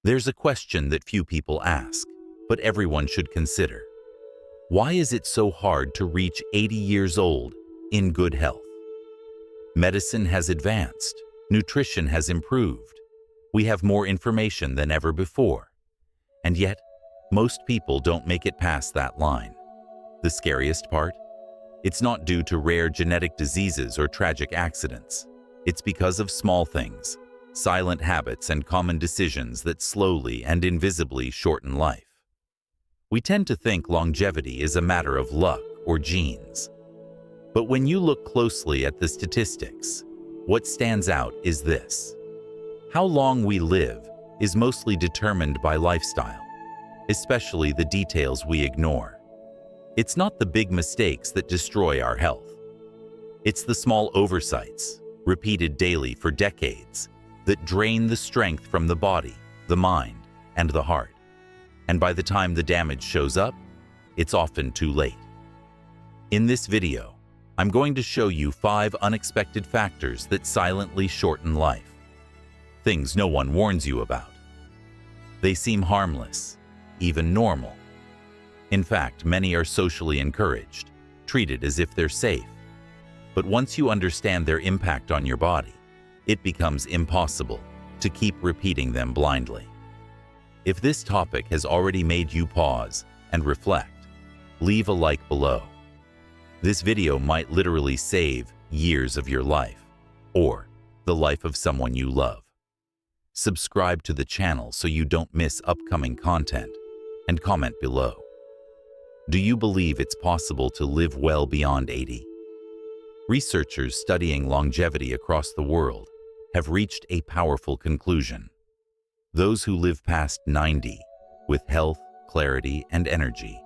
There's a question that few people ask, but everyone should consider. Why is it so hard to reach 80 years old in good health? Medicine has advanced, nutrition has improved, we have more information than ever before. And yet, most people don't make it past that line. The scariest part? It's not due to rare genetic diseases or tragic accidents. It's because of small things, silent habits and common decisions that slowly and invisibly shorten life. We tend to think longevity is a matter of luck or genes. But when you look closely at the statistics, what stands out is this. How long we live is mostly determined by lifestyle, especially the details we ignore. It's not the big mistakes that destroy our health. It's the small oversights, repeated daily for decades, that drain the strength from the body, the mind, and the heart. And by the time the damage shows up, it's often too late. In this video, I'm going to show you 5 unexpected factors that silently shorten life. Things no one warns you about. They seem harmless, even normal. In fact, many are socially encouraged, treated as if they're safe. But once you understand their impact on your body, it becomes impossible to keep repeating them blindly. If this topic has already made you pause and reflect, leave a like below. This video might literally save years of your life, or the life of someone you love. Subscribe to the channel so you don't miss upcoming content, and comment below. Do you believe it's possible to live well beyond 80? Researchers studying longevity across the world have reached a powerful conclusion. Those who live past 90 with health, clarity, and energy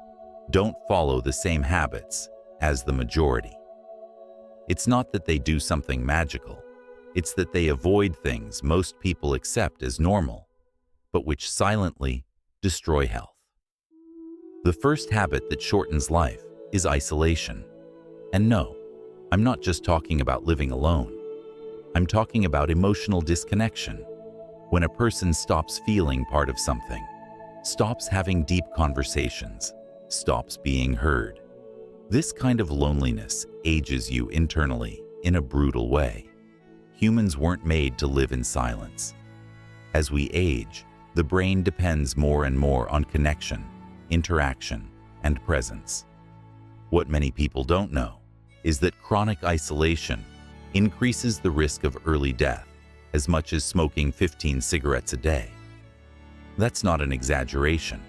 don't follow the same habits as the majority. It's not that they do something magical, it's that they avoid things most people accept as normal, but which silently destroy health. The first habit that shortens life is isolation. And no, I'm not just talking about living alone. I'm talking about emotional disconnection. When a person stops feeling part of something, stops having deep conversations, stops being heard. This kind of loneliness ages you internally in a brutal way. Humans weren't made to live in silence. As we age, the brain depends more and more on connection, interaction, and presence. What many people don't know is that chronic isolation increases the risk of early death as much as smoking 15 cigarettes a day. That's not an exaggeration.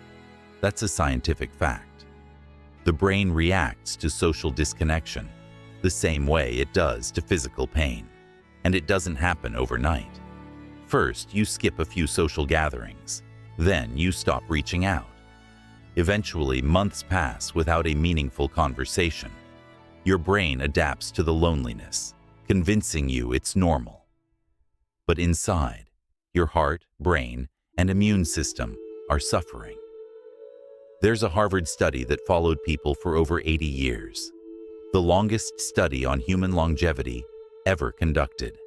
That's a scientific fact. The brain reacts to social disconnection the same way it does to physical pain, and it doesn't happen overnight. First, you skip a few social gatherings. Then you stop reaching out. Eventually, months pass without a meaningful conversation. Your brain adapts to the loneliness, convincing you it's normal. But inside, your heart, brain, and immune system are suffering. There's a Harvard study that followed people for over 80 years, the longest study on human longevity ever conducted.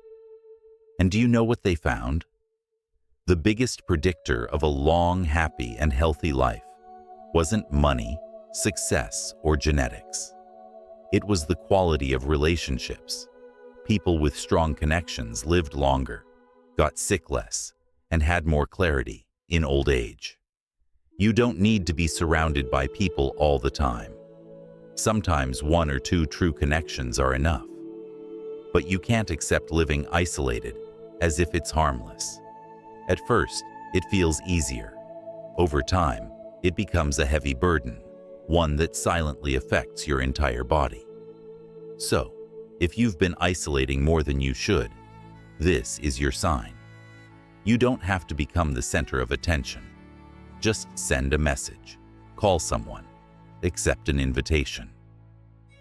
And do you know what they found? The biggest predictor of a long, happy, and healthy life wasn't money, success, or genetics. It was the quality of relationships. People with strong connections lived longer, got sick less, and had more clarity in old age. You don't need to be surrounded by people all the time. Sometimes 1 or 2 true connections are enough. But you can't accept living isolated as if it's harmless. At first, it feels easier. Over time, it becomes a heavy burden, one that silently affects your entire body. So, if you've been isolating more than you should, this is your sign. You don't have to become the center of attention. Just send a message, call someone, accept an invitation.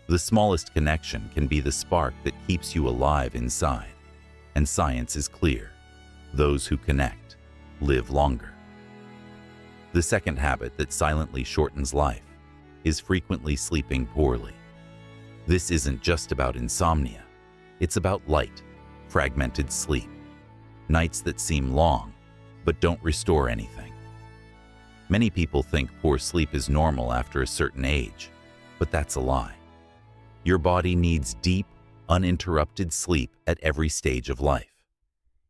The smallest connection can be the spark that keeps you alive inside, and science is clear. Those who connect live longer. The second habit that silently shortens life is frequently sleeping poorly. This isn't just about insomnia. It's about light, fragmented sleep, nights that seem long, but don't restore anything. Many people think poor sleep is normal after a certain age, but that's a lie. Your body needs deep, uninterrupted sleep at every stage of life.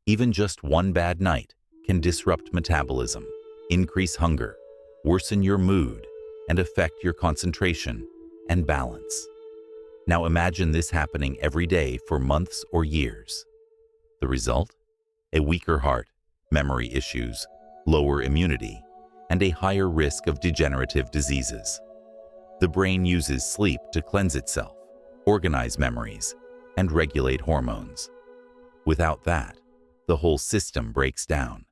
Even just one bad night can disrupt metabolism, increase hunger, worsen your mood, and affect your concentration and balance. Now imagine this happening every day for months or years. The result? A weaker heart, memory issues, lower immunity, and a higher risk of degenerative diseases. The brain uses sleep to cleanse itself, organize memories, and regulate hormones. Without that, the whole system breaks down.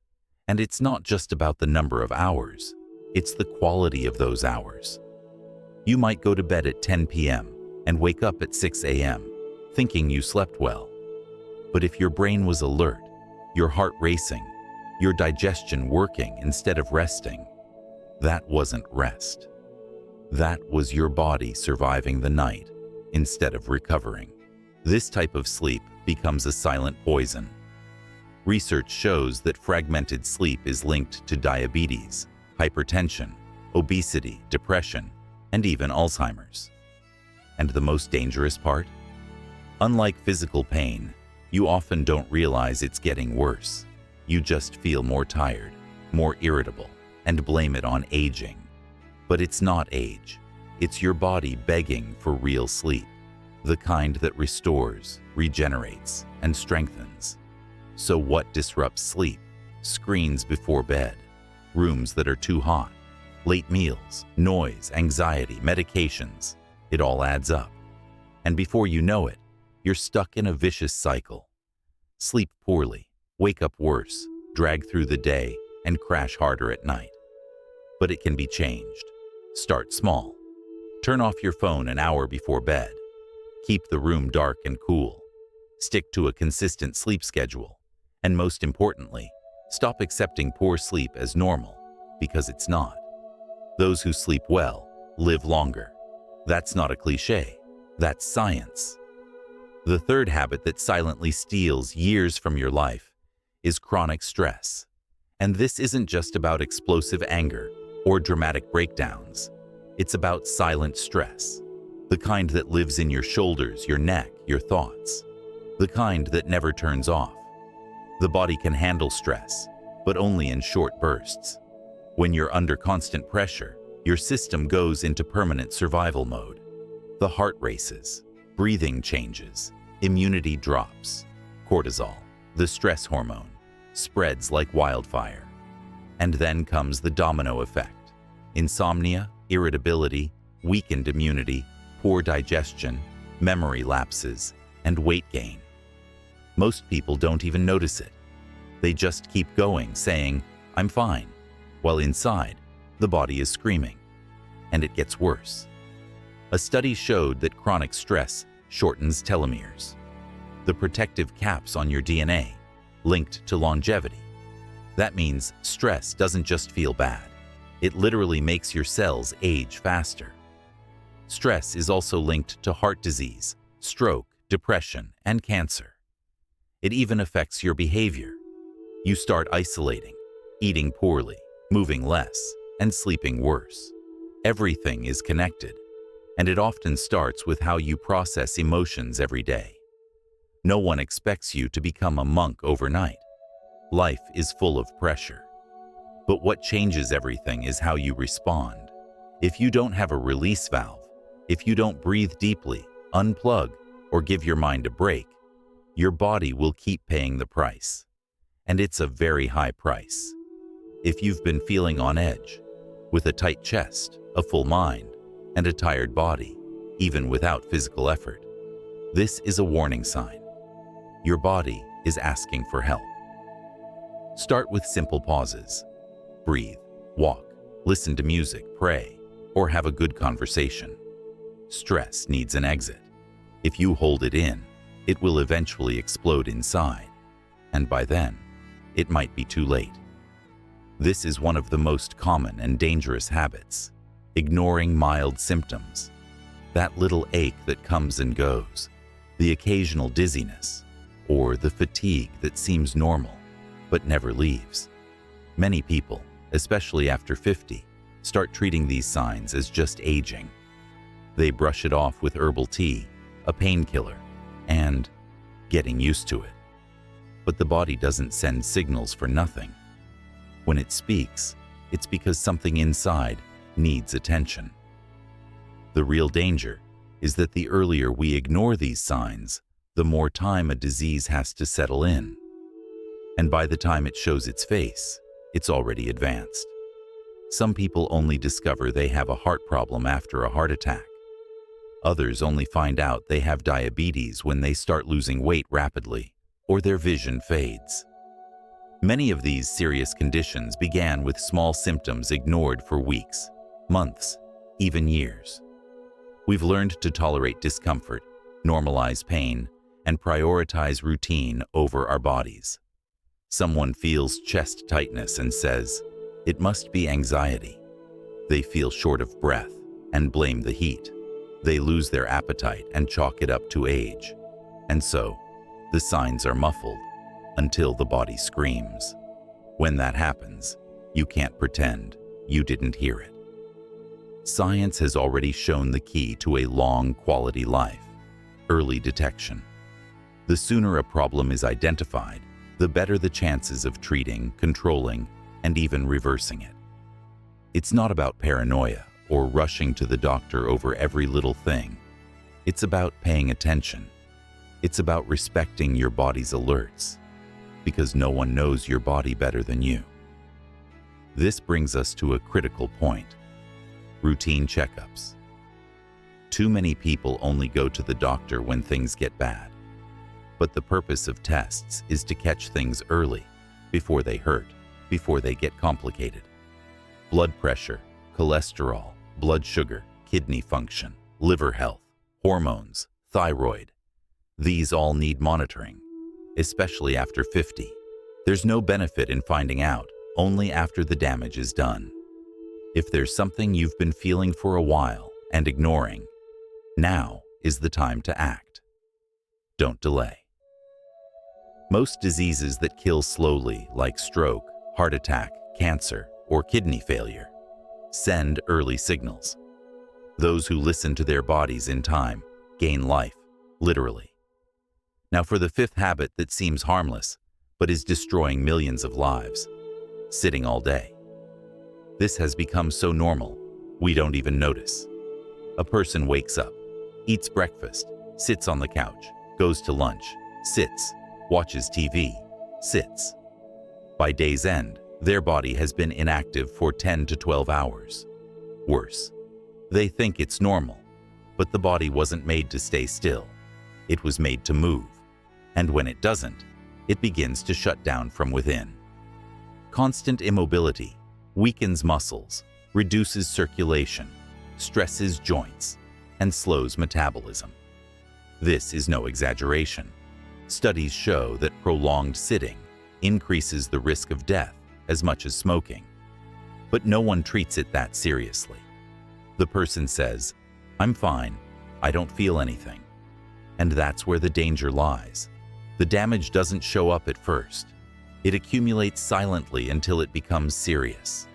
And it's not just about the number of hours, it's the quality of those hours. You might go to bed at 10 p.m. and wake up at 6 a.m. thinking you slept well. But if your brain was alert, your heart racing, your digestion working instead of resting, that wasn't rest. That was your body surviving the night instead of recovering. This type of sleep becomes a silent poison. Research shows that fragmented sleep is linked to diabetes, hypertension, obesity, depression, and even Alzheimer's. And the most dangerous part? Unlike physical pain, you often don't realize it's getting worse. You just feel more tired, more irritable, and blame it on aging. But it's not age. It's your body begging for real sleep, the kind that restores, regenerates, and strengthens. So what disrupts sleep? Screens before bed, rooms that are too hot, late meals, noise, anxiety, medications. It all adds up. And before you know it, you're stuck in a vicious cycle. Sleep poorly, wake up worse, drag through the day, and crash harder at night. But it can be changed. Start small. Turn off your phone an hour before bed. Keep the room dark and cool. Stick to a consistent sleep schedule. And most importantly, stop accepting poor sleep as normal, because it's not. Those who sleep well live longer. That's not a cliche. That's science. The third habit that silently steals years from your life is chronic stress. And this isn't just about explosive anger or dramatic breakdowns. It's about silent stress, the kind that lives in your shoulders, your neck, your thoughts, the kind that never turns off. The body can handle stress, but only in short bursts. When you're under constant pressure, your system goes into permanent survival mode. The heart races, breathing changes, immunity drops. Cortisol, the stress hormone, spreads like wildfire. And then comes the domino effect. Insomnia, irritability, weakened immunity, poor digestion, memory lapses, and weight gain. Most people don't even notice it. They just keep going, saying, "I'm fine," while inside, the body is screaming. And it gets worse. A study showed that chronic stress shortens telomeres, the protective caps on your DNA, linked to longevity. That means stress doesn't just feel bad. It literally makes your cells age faster. Stress is also linked to heart disease, stroke, depression, and cancer. It even affects your behavior. You start isolating, eating poorly, moving less, and sleeping worse. Everything is connected, and it often starts with how you process emotions every day. No one expects you to become a monk overnight. Life is full of pressure. But what changes everything is how you respond. If you don't have a release valve, if you don't breathe deeply, unplug, or give your mind a break, your body will keep paying the price. And it's a very high price. If you've been feeling on edge, with a tight chest, a full mind, and a tired body, even without physical effort, this is a warning sign. Your body is asking for help. Start with simple pauses. Breathe, walk, listen to music, pray, or have a good conversation. Stress needs an exit. If you hold it in, it will eventually explode inside, and by then, it might be too late. This is one of the most common and dangerous habits, ignoring mild symptoms. That little ache that comes and goes, the occasional dizziness, or the fatigue that seems normal but never leaves. Many people, especially after 50, start treating these signs as just aging. They brush it off with herbal tea, a painkiller, and getting used to it. But the body doesn't send signals for nothing. When it speaks, it's because something inside needs attention. The real danger is that the earlier we ignore these signs, the more time a disease has to settle in. And by the time it shows its face, it's already advanced. Some people only discover they have a heart problem after a heart attack. Others only find out they have diabetes when they start losing weight rapidly or their vision fades. Many of these serious conditions began with small symptoms ignored for weeks, months, even years. We've learned to tolerate discomfort, normalize pain, and prioritize routine over our bodies. Someone feels chest tightness and says, "It must be anxiety." They feel short of breath and blame the heat. They lose their appetite and chalk it up to age. And so, the signs are muffled until the body screams. When that happens, you can't pretend you didn't hear it. Science has already shown the key to a long quality life: early detection. The sooner a problem is identified, the better the chances of treating, controlling, and even reversing it. It's not about paranoia or rushing to the doctor over every little thing. It's about paying attention. It's about respecting your body's alerts, because no one knows your body better than you. This brings us to a critical point: routine checkups. Too many people only go to the doctor when things get bad. But the purpose of tests is to catch things early, before they hurt, before they get complicated. Blood pressure, cholesterol, blood sugar, kidney function, liver health, hormones, thyroid. These all need monitoring, especially after 50. There's no benefit in finding out, only after the damage is done. If there's something you've been feeling for a while and ignoring, now is the time to act. Don't delay. Most diseases that kill slowly, like stroke, heart attack, cancer, or kidney failure, send early signals. Those who listen to their bodies in time gain life, literally. Now for the fifth habit that seems harmless, but is destroying millions of lives: sitting all day. This has become so normal, we don't even notice. A person wakes up, eats breakfast, sits on the couch, goes to lunch, sits, watches TV, sits. By day's end, their body has been inactive for 10 to 12 hours. Worse, they think it's normal, but the body wasn't made to stay still. It was made to move, and when it doesn't, it begins to shut down from within. Constant immobility weakens muscles, reduces circulation, stresses joints, and slows metabolism. This is no exaggeration. Studies show that prolonged sitting increases the risk of death as much as smoking. But no one treats it that seriously. The person says, "I'm fine, I don't feel anything." And that's where the danger lies. The damage doesn't show up at first. It accumulates silently until it becomes serious.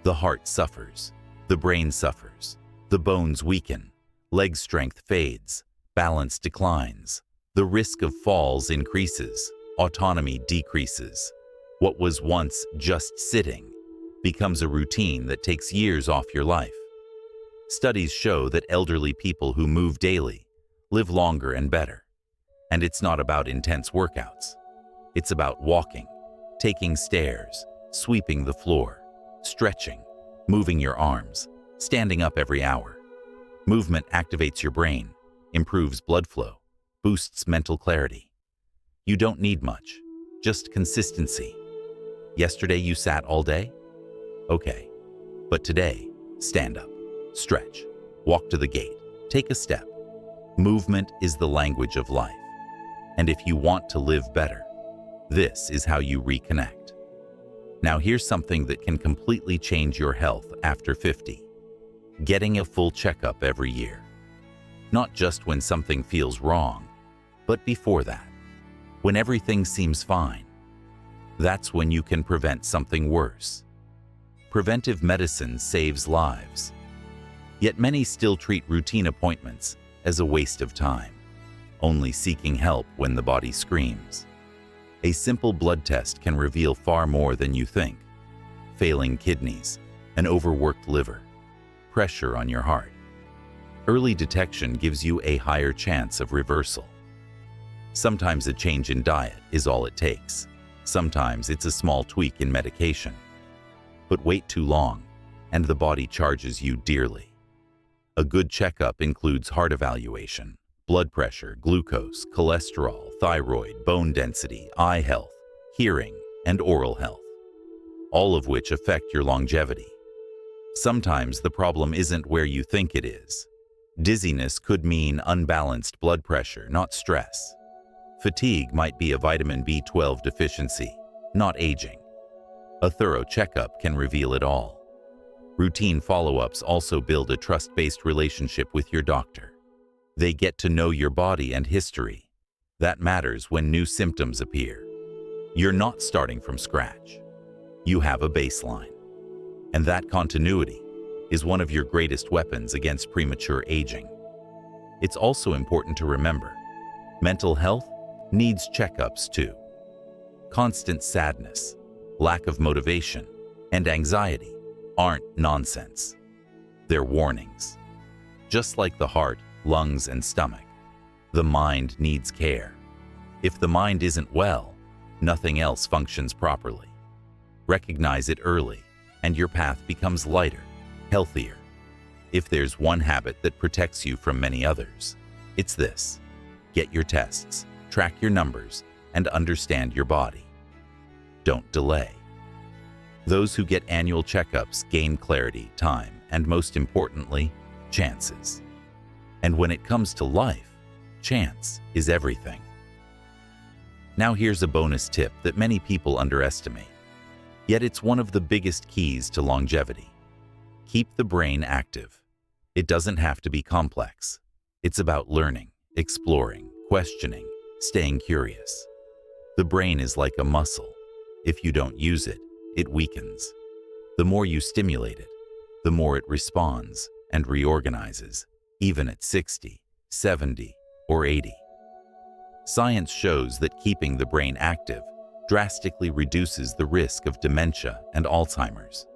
The heart suffers, the brain suffers, the bones weaken, leg strength fades, balance declines. The risk of falls increases, autonomy decreases. What was once just sitting becomes a routine that takes years off your life. Studies show that elderly people who move daily live longer and better. And it's not about intense workouts. It's about walking, taking stairs, sweeping the floor, stretching, moving your arms, standing up every hour. Movement activates your brain, improves blood flow, boosts mental clarity. You don't need much, just consistency. Yesterday you sat all day? Okay. But today, stand up, stretch, walk to the gate, take a step. Movement is the language of life. And if you want to live better, this is how you reconnect. Now here's something that can completely change your health after 50. Getting a full checkup every year. Not just when something feels wrong, but before that, when everything seems fine. That's when you can prevent something worse. Preventive medicine saves lives. Yet many still treat routine appointments as a waste of time, only seeking help when the body screams. A simple blood test can reveal far more than you think. Failing kidneys, an overworked liver, pressure on your heart. Early detection gives you a higher chance of reversal. Sometimes a change in diet is all it takes. Sometimes it's a small tweak in medication. But wait too long, and the body charges you dearly. A good checkup includes heart evaluation, blood pressure, glucose, cholesterol, thyroid, bone density, eye health, hearing, and oral health, all of which affect your longevity. Sometimes the problem isn't where you think it is. Dizziness could mean unbalanced blood pressure, not stress. Fatigue might be a vitamin B12 deficiency, not aging. A thorough checkup can reveal it all. Routine follow-ups also build a trust-based relationship with your doctor. They get to know your body and history. That matters when new symptoms appear. You're not starting from scratch. You have a baseline. And that continuity is one of your greatest weapons against premature aging. It's also important to remember, mental health needs checkups too. Constant sadness, lack of motivation, and anxiety aren't nonsense. They're warnings. Just like the heart, lungs, and stomach, the mind needs care. If the mind isn't well, nothing else functions properly. Recognize it early, and your path becomes lighter, healthier. If there's one habit that protects you from many others, it's this: get your tests, track your numbers, and understand your body. Don't delay. Those who get annual checkups gain clarity, time, and most importantly, chances. And when it comes to life, chance is everything. Now here's a bonus tip that many people underestimate, yet it's one of the biggest keys to longevity. Keep the brain active. It doesn't have to be complex. It's about learning, exploring, questioning, staying curious. The brain is like a muscle. If you don't use it, it weakens. The more you stimulate it, the more it responds and reorganizes, even at 60, 70, or 80. Science shows that keeping the brain active drastically reduces the risk of dementia and Alzheimer's.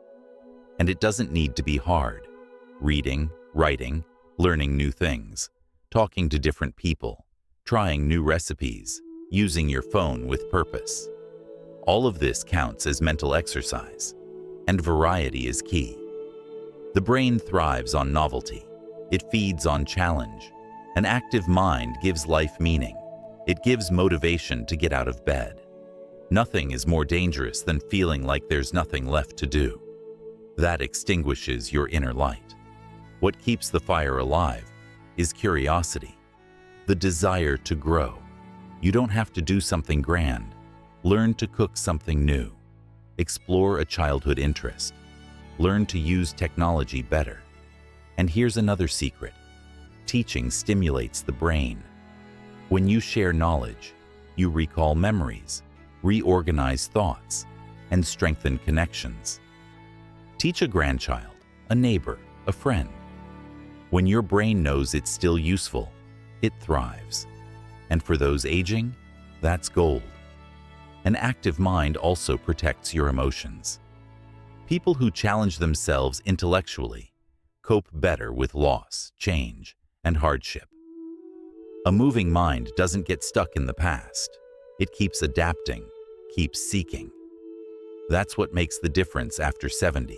And it doesn't need to be hard. Reading, writing, learning new things, talking to different people, trying new recipes, using your phone with purpose. All of this counts as mental exercise, and variety is key. The brain thrives on novelty. It feeds on challenge. An active mind gives life meaning. It gives motivation to get out of bed. Nothing is more dangerous than feeling like there's nothing left to do. That extinguishes your inner light. What keeps the fire alive is curiosity, the desire to grow. You don't have to do something grand. Learn to cook something new. Explore a childhood interest. Learn to use technology better. And here's another secret. Teaching stimulates the brain. When you share knowledge, you recall memories, reorganize thoughts, and strengthen connections. Teach a grandchild, a neighbor, a friend. When your brain knows it's still useful, it thrives. And for those aging, that's gold. An active mind also protects your emotions. People who challenge themselves intellectually cope better with loss, change, and hardship. A moving mind doesn't get stuck in the past. It keeps adapting, keeps seeking. That's what makes the difference after 70.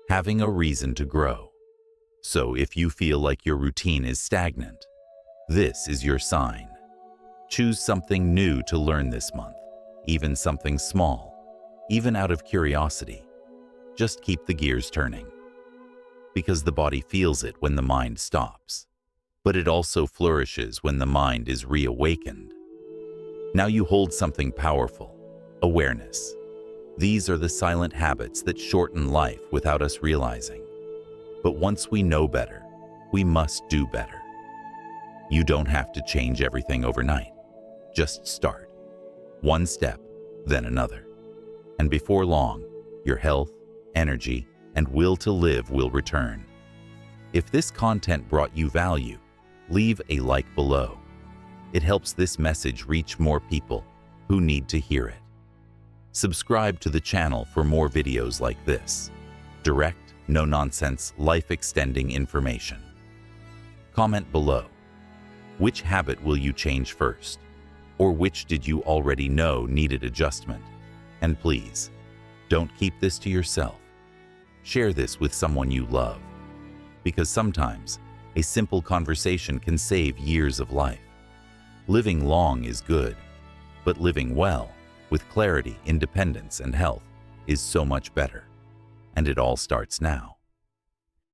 Having a reason to grow. So if you feel like your routine is stagnant, this is your sign. Choose something new to learn this month, even something small, even out of curiosity. Just keep the gears turning. Because the body feels it when the mind stops. But it also flourishes when the mind is reawakened. Now you hold something powerful, awareness. These are the silent habits that shorten life without us realizing. But once we know better, we must do better. You don't have to change everything overnight. Just start. One step, then another. And before long, your health, energy, and will to live will return. If this content brought you value, leave a like below. It helps this message reach more people who need to hear it. Subscribe to the channel for more videos like this. Direct, no-nonsense, life-extending information. Comment below. Which habit will you change first? Or which did you already know needed adjustment? And please, don't keep this to yourself. Share this with someone you love. Because sometimes, a simple conversation can save years of life. Living long is good, but living well, with clarity, independence, and health, is so much better. And it all starts now.